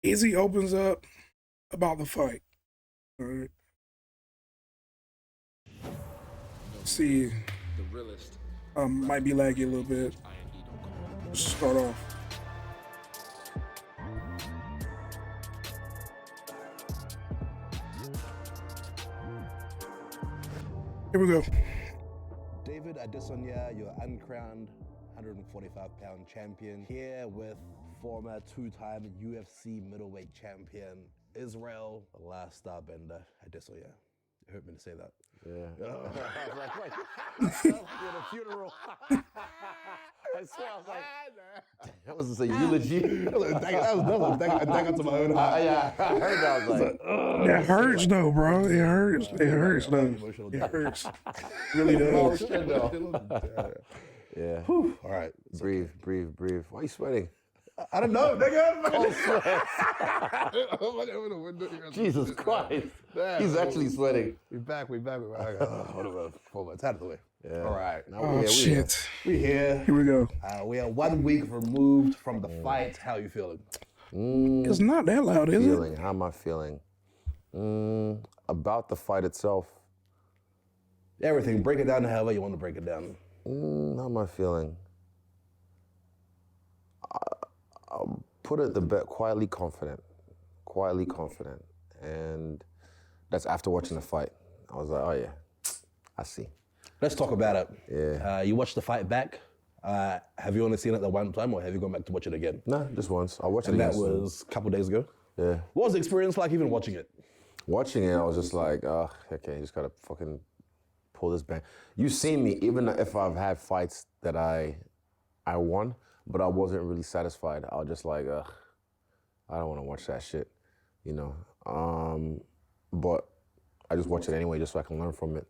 Izzy opens up about the fight. All right. See, might be laggy a little bit. Start off. Here we go. David Adesanya, your uncrowned 145-pound champion, here with former two-time UFC middleweight champion Israel, the last starbender Adesanya. You heard me to say that. Yeah. I was like, wait, at a funeral. I swear, I was like, That was a eulogy. that was a dagger to my own heart. Yeah, I heard that. I was like, That hurts though, bro. It hurts. It hurts though. Emotional It damage. hurts. Really oh does. shit, no. Yeah. All right. Breathe. Why are you sweating? I don't know, nigga. Cold sweat. Jesus Christ. He's actually sweating. We back. Whatever. 4 months out of the way. Yeah. All right. Now Oh shit. We here. Here we go. We are 1 week removed from the fight. How are you feeling? It's not that loud, is Feeling. it? How am I feeling? About the fight itself. Everything. Break it down however you want to break it down. How am I feeling? I'll put it the bet quietly confident, and that's after watching the fight. I was like, oh yeah, I see. Let's talk about it. Yeah. You watched the fight back. Have you only seen it the one time, or have you gone back to watch it again? No, just once. I watched it And that again. was a couple days ago. Yeah. What was the experience like even watching it? Watching it, I was just like, oh, okay, you just gotta fucking pull this back. You seen me, even if I've had fights that I won, but I wasn't really satisfied. I was just like, ugh, I don't want to watch that shit, you know. But I just watch it anyway, just so I can learn from it.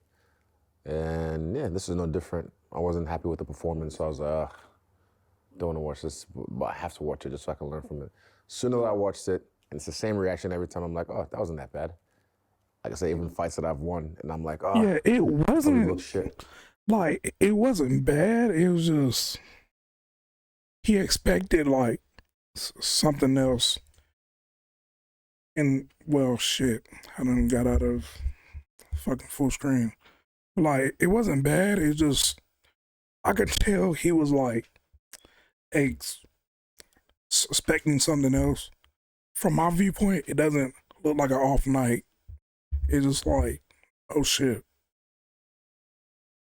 And yeah, this is no different. I wasn't happy with the performance, so I was like, ugh, don't want to watch this, but I have to watch it just so I can learn from it. Soon as I watched it, and it's the same reaction every time. I'm like, oh, that wasn't that bad. Like I say, even fights that I've won, and I'm like, oh, Yeah, it look wasn't shit. like it wasn't bad. It was just he expected like something else. And well, shit, I done got out of fucking full screen. Like it wasn't bad. It just I could tell he was like expecting something else. From my viewpoint, it doesn't look like an off night. It's just like, oh shit.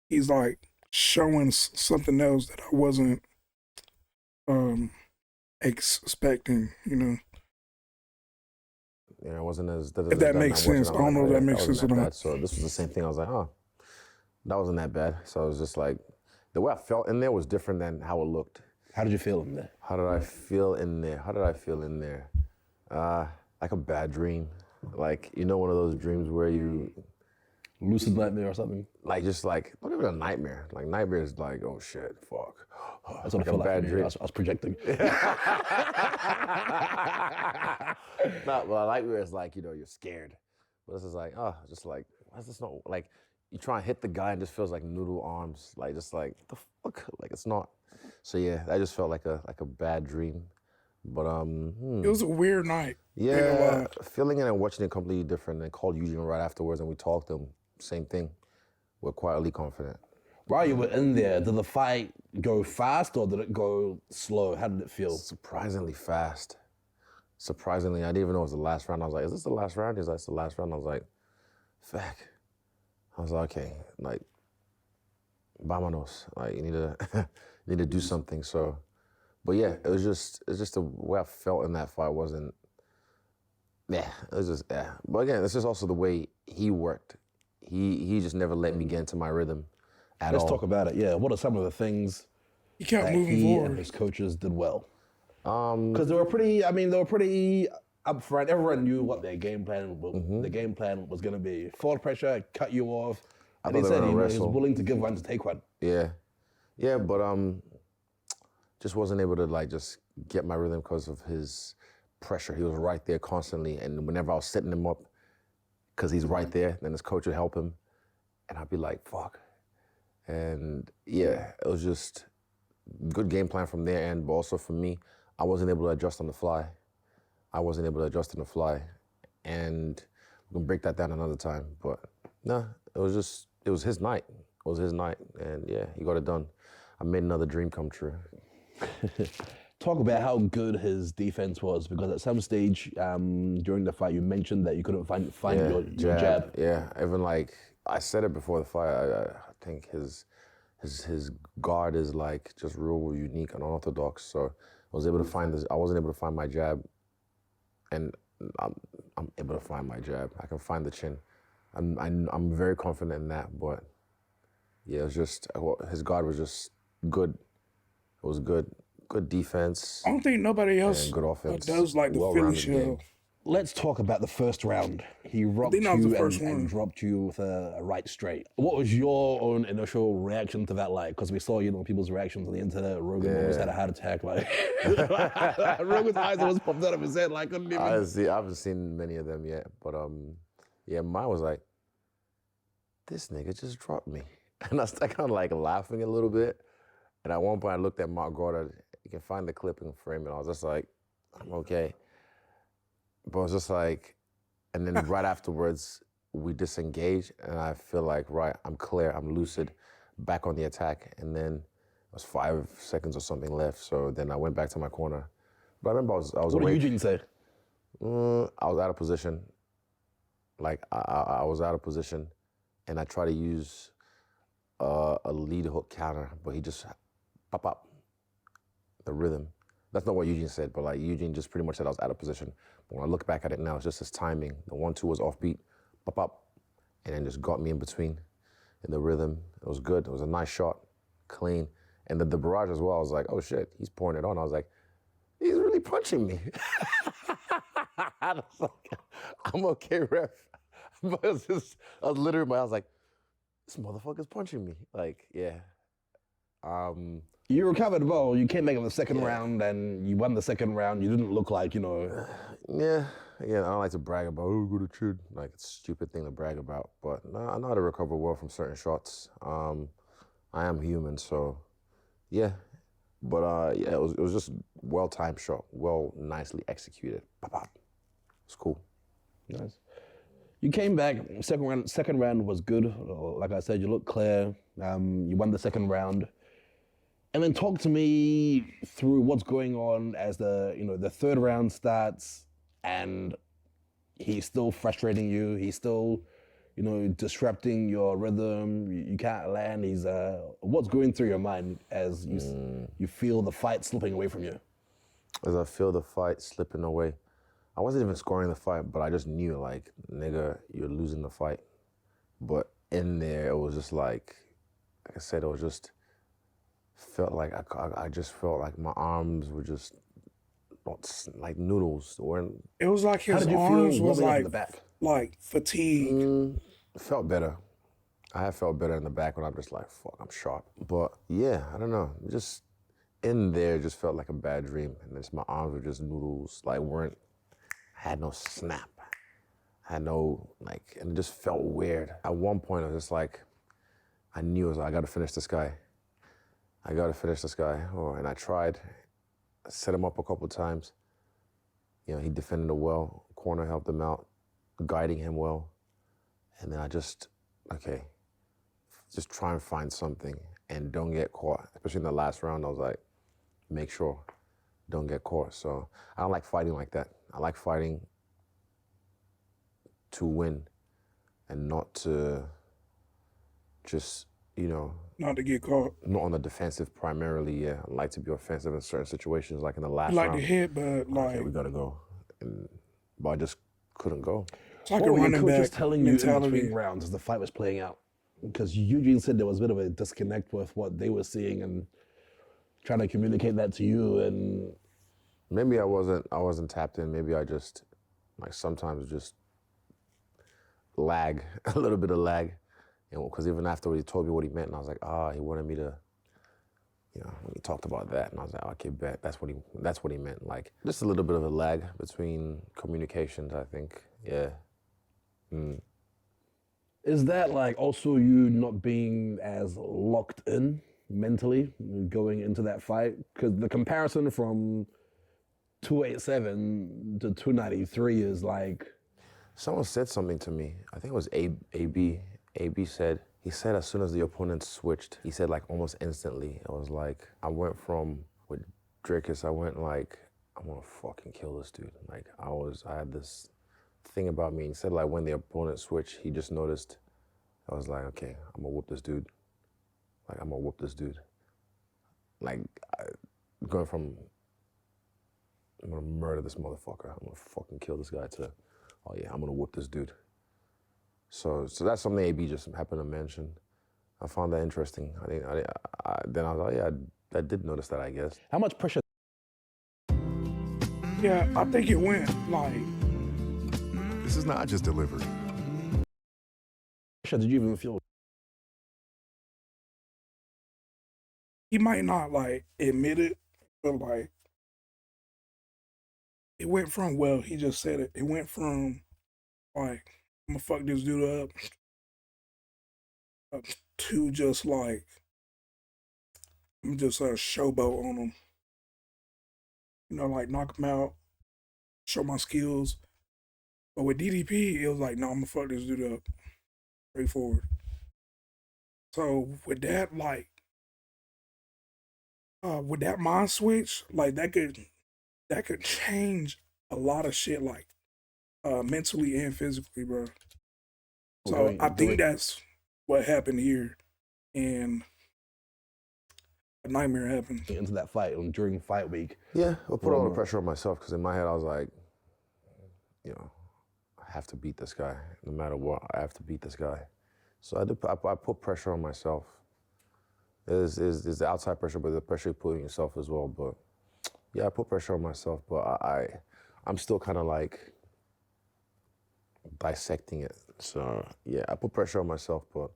He's like showing something else that I wasn't expecting, you know. Yeah, it wasn't as. If that makes sense. I don't know if that makes sense or not. So this was the same thing. I was like, oh, that wasn't that bad. So I was just like, the way I felt in there was different than how it looked. How did you feel in there? How did I feel in there? Like a bad dream. Like, you know, one of those dreams where you, Lucid nightmare or something? like, just like, not even a nightmare. Like, nightmare is like, oh shit, fuck. That's what I felt like. I was projecting. Not, well, a nightmare is like, you know, you're scared. But this is like, oh, just like, why's this not, like, you try and hit the guy and just feels like noodle arms. Like, just like, the fuck? Like, it's not. So yeah, that just felt like a bad dream. But It was a weird night. yeah, feeling it and watching it completely different. And called Eugene right afterwards, and we talked. And same thing. We're quietly confident. While you were in there, did the fight go fast or did it go slow? How did it feel? Surprisingly fast. Surprisingly, I didn't even know it was the last round. I was like, is this the last round? He's like, it's the last round. I was like, fuck. I was like, okay, like, vámonos. Like, you need to do something. So, but yeah, it's just the way I felt in that fight wasn't. Yeah, it was just yeah. But again, it's just also the way he worked. He just never let me get into my rhythm at all. Let's talk about it. Yeah, what are some of the things He kept that moving he and forward. his coaches did well? Because they were pretty upfront. Everyone knew what their game plan was going to be. Forward pressure, cut you off. And thought he they said were he gonna was wrestle. willing to give one to take one. Yeah, but just wasn't able to like just get my rhythm because of his pressure. He was right there constantly, and whenever I was setting him up, because he's right there, then his coach would help him, and I'd be like, fuck. And yeah, it was just good game plan from their end, but also for me, I wasn't able to adjust on the fly. I wasn't able to adjust on the fly, and we can break that down another time. But no, it was his night. It was his night, and yeah, he got it done. I made another dream come true. Talk about how good his defense was, because at some stage during the fight, you mentioned that you couldn't find your jab. Yeah, even like I said it before the fight. I think his guard is like just real unique and unorthodox. So I was able to find this. I wasn't able to find my jab, and I'm able to find my jab. I can find the chin. I'm very confident in that. But yeah, it was just his guard was just good. It was good. Good defense. I don't think nobody else good offense. does like the Philly shell. Let's talk about the first round. He rocked you and dropped you with a right straight. What was your own initial reaction to that like? Because we saw, people's reactions on the internet. Rogan almost had a heart attack. Like Rogan's eyes almost popped out of his head. Like couldn't even. I haven't seen many of them yet, but yeah, mine was like, this nigga just dropped me, and I started kind of like laughing a little bit. And at one point, I looked at Mark Gordon. You can find the clip and frame it. I was just like, I'm okay. But it was just like, and then right afterwards, we disengaged, and I feel like, right, I'm clear, I'm lucid, back on the attack. And then it was 5 seconds or something left, so then I went back to my corner. But I remember I was What awake. did Eugene say? I was out of position. Like, I was out of position, and I tried to use a lead hook counter, but he just pop, the rhythm. That's not what Eugene said, but like Eugene just pretty much said I was out of position. But when I look back at it now, it's just his timing. The 1-2 was offbeat, pop, and then just got me in between in the rhythm. It was good. It was a nice shot, clean. And the barrage as well, I was like, oh shit, he's pouring it on. I was like, he's really punching me. I was like, I'm okay, ref. But I was literally, I was like, this motherfucker's punching me. Like, yeah. You recovered well. You came back in the second round, and you won the second round. You didn't look like, Yeah. Again, I don't like to brag about, go to chin. Like, it's a stupid thing to brag about. But no, I know how to recover well from certain shots. I am human, so yeah. But yeah, it was just well-timed shot, nicely executed. Pop. It's cool. Nice. You came back. Second round was good. Like I said, you looked clear. You won the second round. And then talk to me through what's going on as the third round starts, and he's still frustrating you. He's still, disrupting your rhythm. You can't land. He's what's going through your mind as you feel the fight slipping away from you? As I feel the fight slipping away, I wasn't even scoring the fight, but I just knew, like, nigga, you're losing the fight. But in there, it was just like I said, it was just. Felt like I just felt like my arms were just like noodles. It was like his arms was like fatigued. It felt better. I had felt better in the back when I'm just like, fuck, I'm sharp. But yeah, I don't know. Just in there, just felt like a bad dream. And my arms were just noodles, like had no snap. Had no, like, and it just felt weird. At one point, I was just like, I knew I gotta finish this guy. And I tried. I set him up a couple of times. He defended it well. Corner helped him out, guiding him well. And then I just try and find something and don't get caught. Especially in the last round, I was like, make sure, don't get caught. So I don't like fighting like that. I like fighting to win and not to just, not to get caught. Not on the defensive primarily, yeah. I like to be offensive in certain situations, like in the last round. Like to hit, but like... Okay, we gotta go. But I just couldn't go. It's like what were your coaches telling you in between rounds as the fight was playing out? Because Eugene said there was a bit of a disconnect with what they were seeing and trying to communicate that to you, and... Maybe I wasn't tapped in. Maybe I just, like, sometimes just lag, a little bit of lag. Because even after he told me what he meant, and I was like, he wanted me to, when he talked about that, and I was like, okay, bet, that's what he meant. Like, just a little bit of a lag between communications, I think, yeah. Is that like also you not being as locked in mentally going into that fight? Because the comparison from 287 to 293 is like... Someone said something to me. I think it was AB. AB said, he said as soon as the opponent switched, he said like almost instantly, it was like, I went from, with Dricus, I went like, I want to fucking kill this dude. Like I had this thing about me. He said like when the opponent switched, he just noticed, I was like, okay, I'm gonna whoop this dude. Like I'm gonna whoop this dude. Like going from, I'm gonna murder this motherfucker. I'm gonna fucking kill this guy to, oh yeah, I'm gonna whoop this dude. So that's something AB just happened to mention. I found that interesting. Then I was like, yeah, I did notice that, I guess. How much pressure? Yeah, I think it went like... This is not just delivery. Pressure did you even feel? He might not like admit it, but like it went from, well, he just said it. It went from like, I'm gonna fuck this dude up to just like, I'm just showboat on him. You know, like knock him out, show my skills. But with DDP, it was like, no, I'm gonna fuck this dude up. Straightforward. So with that, like, with that mind switch, like that could change a lot of shit, like mentally and physically, bro. So I think that's what happened here, and a nightmare happened. Into that fight during fight week. Yeah, I put all the pressure on myself because in my head I was like, you know, I have to beat this guy. No matter what, I have to beat this guy. So I put pressure on myself. There's the outside pressure, but the pressure you put on yourself as well. But yeah, I put pressure on myself, but I'm still kind of like dissecting it. So yeah, I put pressure on myself, but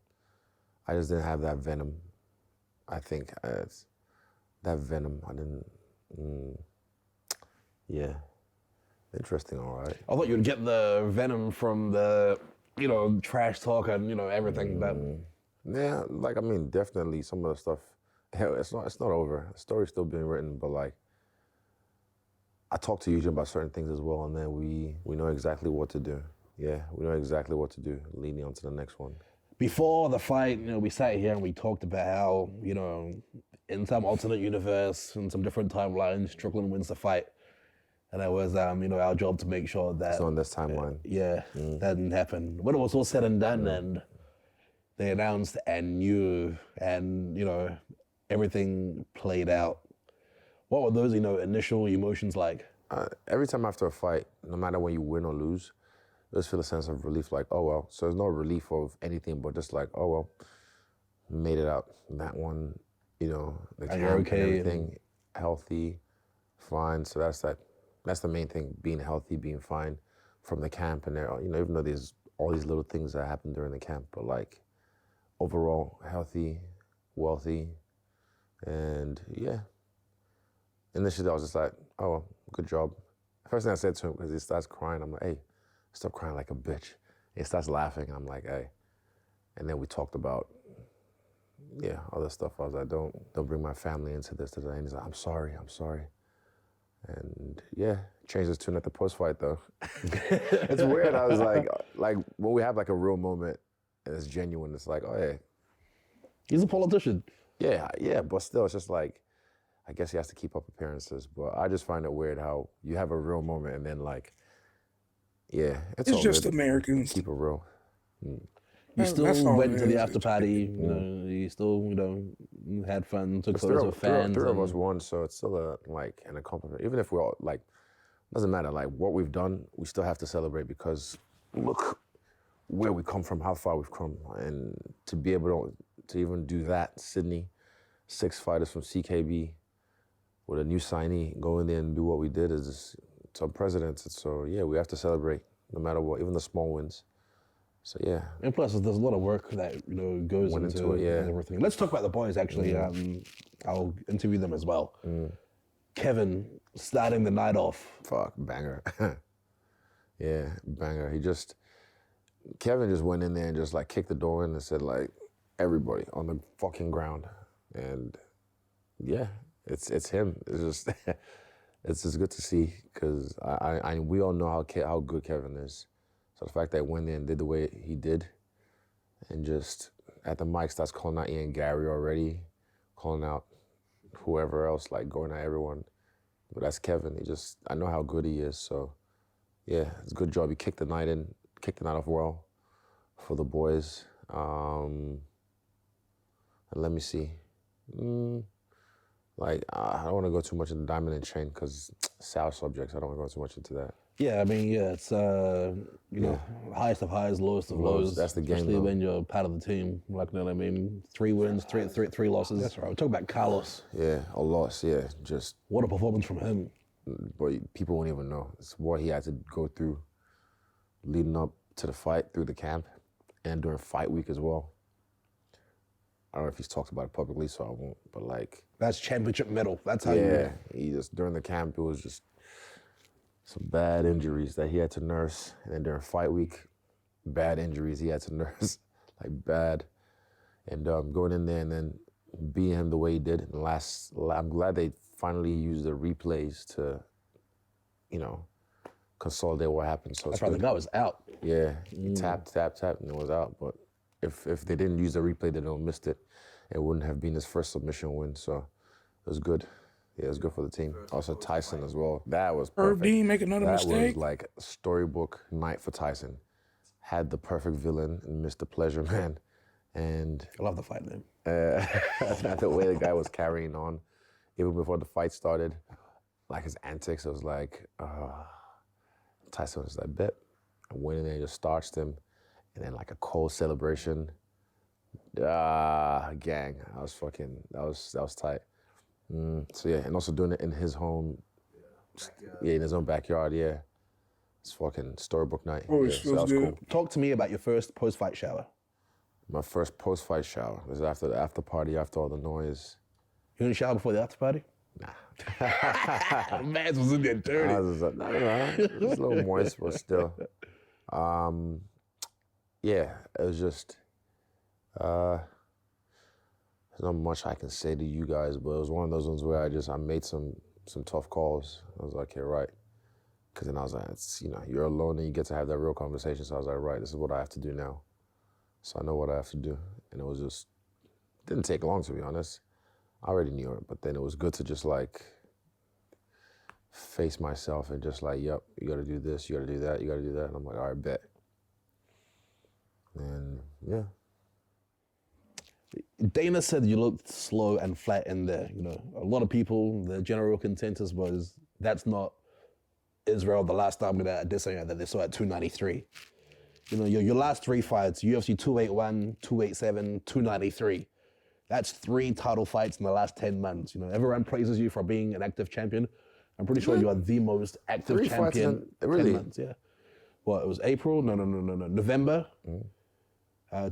I just didn't have that venom. I think that venom, I didn't, yeah. Interesting, all right. I thought you'd get the venom from the, you know, trash talk and, you know, everything, but... Yeah, like, I mean, definitely some of the stuff, hell, it's not over. The story's still being written, but like, I talk to Eugene about certain things as well, and then we know exactly what to do. Yeah, we know exactly what to do, leading on to the next one. Before the fight, you know, we sat here and we talked about how, you know, in some alternate universe, in some different timelines, Strickland wins the fight. And it was, you know, our job to make sure that... It's on this timeline. That didn't happen. When it was all said and done and they announced and knew and, you know, everything played out, what were those, you know, initial emotions like? Every time after a fight, no matter when you win or lose, you just feel a sense of relief, like, oh, well. So there's no relief of anything, but just like, oh, well, made it out. That one, you know, the camp you're okay, and everything, healthy, fine. So that's the main thing, being healthy, being fine from the camp. And, you know, even though there's all these little things that happen during the camp, but like overall healthy, wealthy, and yeah. Initially, I was just like, oh, well, good job. First thing I said to him, because he starts crying, I'm like, hey, stop crying like a bitch. He starts laughing, and I'm like, hey. And then we talked about, yeah, other stuff. I was like, don't bring my family into this today. And he's like, I'm sorry. And yeah, changed his tune at the post-fight though. It's weird. I was like when we have like a real moment and it's genuine, it's like, oh yeah. He's a politician. Yeah, but still, it's just like, I guess he has to keep up appearances. But I just find it weird how you have a real moment and then like, yeah, it's all just good. Americans. Keep it real. You still went to the after party, you know, you still, you know, had fun, took photos of fans. Three of us won, so it's still like an accomplishment. Even if we're all like, doesn't matter, like what we've done, we still have to celebrate because look where we come from, how far we've come. And to be able to even do that, Sydney, 6 fighters from CKB with a new signee, go in there and do what we did is just, it's unprecedented. So yeah, we have to celebrate no matter what, even the small wins. So yeah. And plus, there's a lot of work that, you know, goes into it, yeah. And everything. Let's talk about the boys, actually. I'll interview them as well. Kevin, starting the night off. Fuck, banger. Yeah, banger. Kevin just went in there and just like kicked the door in and said like, everybody on the fucking ground. And yeah, it's him. It's just, it's just good to see because we all know how good Kevin is. So the fact that he went there and did the way he did, and just at the mic starts calling out Ian Gary already, calling out whoever else, like going at everyone. But that's Kevin. I know how good he is. So yeah, it's a good job. He kicked the night off well for the boys. And let me see. I don't want to go too much into Diamond and Chain because sour subjects. I don't want to go too much into that. Yeah, I mean, yeah, it's you know, highest of highs, lowest of lows. That's the game, especially though. when you're part of the team. Like, you know what I mean? 3 wins, three losses. That's right. We're talking about Carlos. Yeah, a loss. Yeah, just What a performance from him. but people won't even know. It's what he had to go through leading up to the fight, through the camp, and during fight week as well. I don't know if he's talked about it publicly, so I won't. But like, That's championship medal. That's how yeah, he just during the camp it was just some bad injuries that he had to nurse, and then during fight week, bad injuries he had to nurse, like bad, and going in there and then beating him the way he did. And I'm glad they finally used the replays to, you know, consolidate what happened. So That's right. The guy was out. yeah, he tapped, and it was out. But if they didn't use the replay, they don't missed it. It wouldn't have been his first submission win. So it was good. Yeah, it was good for the team. Also Tyson as well. That was perfect. Herb Dean make another mistake. That was like a storybook night for Tyson. Had the perfect villain in Mr. Pleasure Man, and I love the fight name. the way the guy was carrying on, even before the fight started, like his antics. It was like Tyson was like, bet. I went in there and just starched him, and then like a cold celebration. Gang. That was tight. So yeah, and also doing it in his home, in his own backyard, yeah. It's fucking storybook night. Always yeah, feels that was good. cool. Talk to me about your first post-fight shower. My first post-fight shower was after the after party, after all the noise. You didn't shower before the after party? Nah. Man's was in there dirty. I was just, it was a little moist, but still. Yeah, it was just, there's not much I can say to you guys, but it was one of those ones where I made some tough calls. I was like, yeah, right. Because then I was like, it's, you're alone and you get to have that real conversation. So I was like, right, this is what I have to do now. So I know what I have to do. And it was just, didn't take long, to be honest. I already knew it, but then it was good to just like face myself and just like, yep, you gotta do this, you gotta do that, you gotta do that. And I'm like, all right, bet. And yeah. Dana said you looked slow and flat in there. A lot of people, the general consensus was that's not Israel the last time that Adesanya that they saw at 293. Your last 3 fights, UFC 281, 287, 293. That's 3 title fights in the last 10 months. Everyone praises you for being an active champion. I'm pretty sure you are the most active 3 champion. fights in, really? 10 months, yeah. Well, it was April? No. November,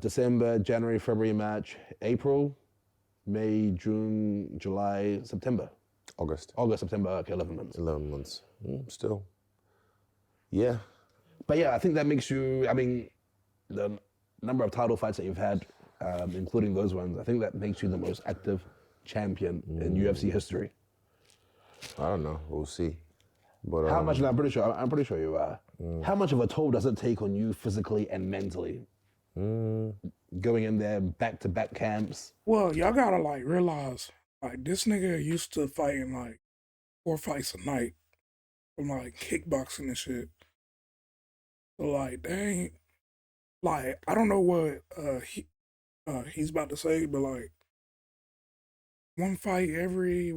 December, January, February, March, April, May, June, July, September. August, September, okay, 11 months. 11 months, still. Yeah. But yeah, I think that makes you, the number of title fights that you've had, including those ones, I think that makes you the most active champion in UFC history. I don't know, we'll see. But How much, I'm pretty sure you are. How much of a toll does it take on you physically and mentally? Going in there, back-to-back camps. Well, y'all gotta realize, this nigga used to fighting 4 fights a night from kickboxing and shit. So they ain't, I don't know what he's about to say, but 1 fight every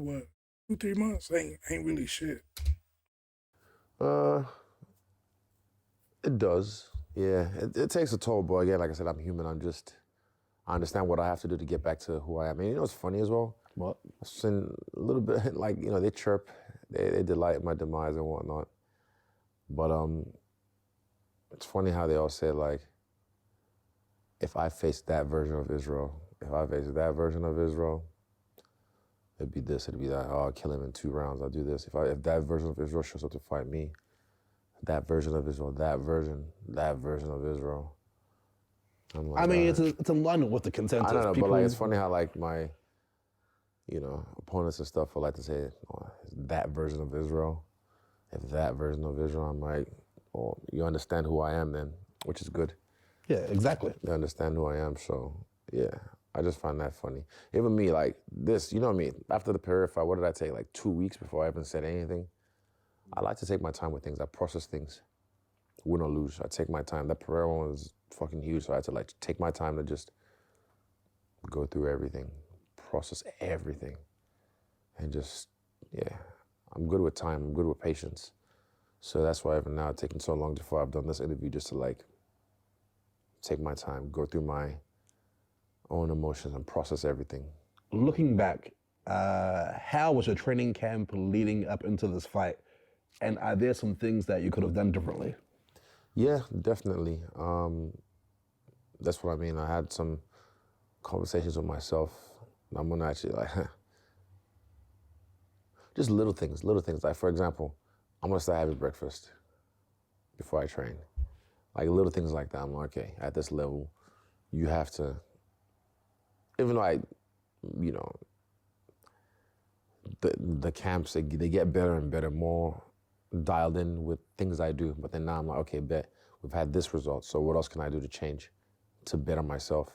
2-3 months ain't really shit. It does. Yeah, it takes a toll, but again, like I said, I'm human. I understand what I have to do to get back to who I am. And what's funny as well? What? I've seen a little bit, they chirp, they delight my demise and whatnot. But it's funny how they all say, if I face that version of Israel, it'd be this, it'd be that, oh, I'll kill him in 2 rounds, I'll do this. If that version of Israel shows up to fight me, that version of Israel, that version of Israel. I'm like, it's in line with the consensus. I don't know, but it's funny how my, opponents and stuff would like to say, oh, that version of Israel. If that version of Israel, I'm like, oh, you understand who I am then, which is good. Yeah, exactly. They understand who I am, so yeah. I just find that funny. Even me, like this, you know what I mean? After the Perrier fight, what did I take? Like 2 weeks before I even said anything? I like to take my time with things. I process things. Win or lose, I take my time. That Pereira one was fucking huge, so I had to like take my time to just go through everything, process everything, and just, yeah. I'm good with time, I'm good with patience. So that's why even now it's taken so long before I've done this interview, just to like take my time, go through my own emotions and process everything. Looking back, how was your training camp leading up into this fight? And are there some things that you could have done differently? Yeah, definitely. That's what I mean. I had some conversations with myself. I'm gonna actually like, just little things. Like, for example, I'm gonna start having breakfast before I train. Like little things like that. I'm like, okay, at this level, you have to, even though the camps, they get better and better, more dialed in with things I do. But then now I'm like, okay, bet, we've had this result. So what else can I do to change, to better myself?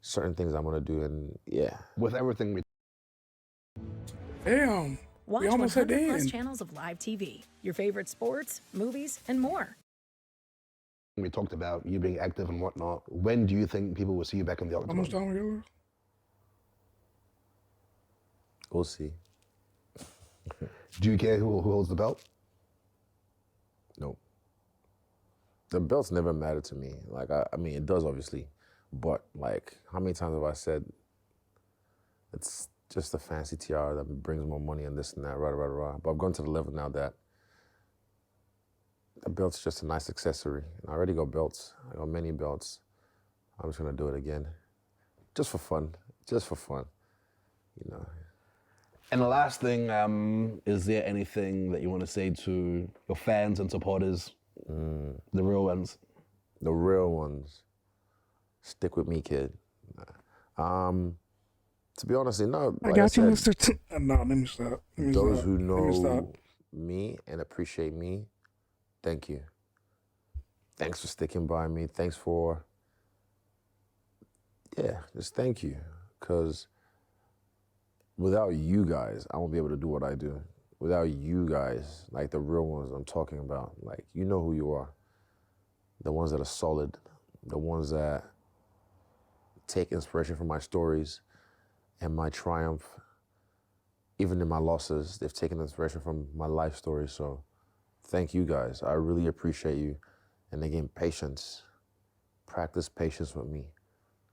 Certain things I'm gonna do, and yeah. With everything we Damn. Watch We almost at the 100 plus end. channels of live TV, your favorite sports, movies, and more. talked about, you being active and whatnot, when do you think people will see you back in the How much octagon? time we got? We'll see. Do you care who holds the belt? Nope. The belts never mattered to me. Like, I mean, it does obviously, but like, how many times have I said it's just a fancy tiara that brings more money and this and that, rah. But I've gone to the level now that the belt's just a nice accessory. And I already got belts. I got many belts. I'm just gonna do it again, just for fun, you know. And the last thing, is there anything that you want to say to your fans and supporters, the real ones? The real ones, stick with me, kid. To be honest, no. I Like got you, said, Mr. No, let me stop. those who Let me stop. know me and appreciate me, thank you. Thanks for sticking by me. Thanks for, just thank you. Because without you guys, I won't be able to do what I do. Without you guys, like the real ones I'm talking about, like, you know who you are. The ones that are solid, the ones that take inspiration from my stories and my triumph. Even in my losses, they've taken inspiration from my life story. So thank you guys. I really appreciate you. And again, patience. Practice patience with me.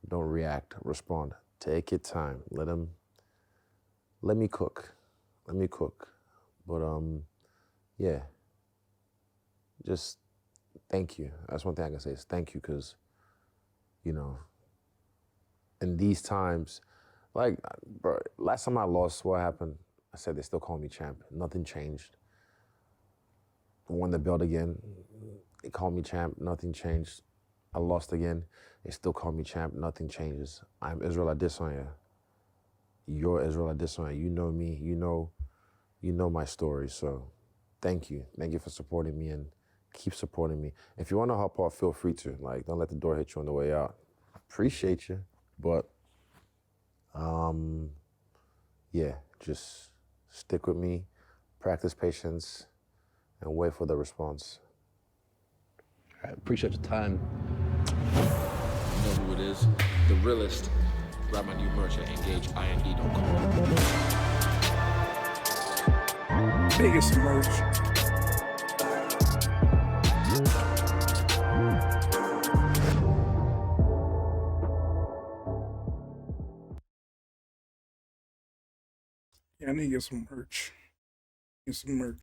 Don't react, respond. Take your time. Let me cook. But yeah, just thank you. That's one thing I can say is thank you, because, in these times, like, bro, last time I lost, what happened? I said they still call me champ. Nothing changed. I won the belt again. They call me champ. Nothing changed. I lost again. They still call me champ. Nothing changes. I'm Israel Adesanya. You're Israel Adesanya. You know me. You know my story. So thank you. Thank you for supporting me, and keep supporting me. If you want to hop off, feel free to. Like, don't let the door hit you on the way out. Appreciate you. But yeah, just stick with me, practice patience, and wait for the response. I appreciate your time. You know who it is, the realest. Grab my new merch at engageind.com. Biggest merch. Yeah, I need to get some merch. Get some merch.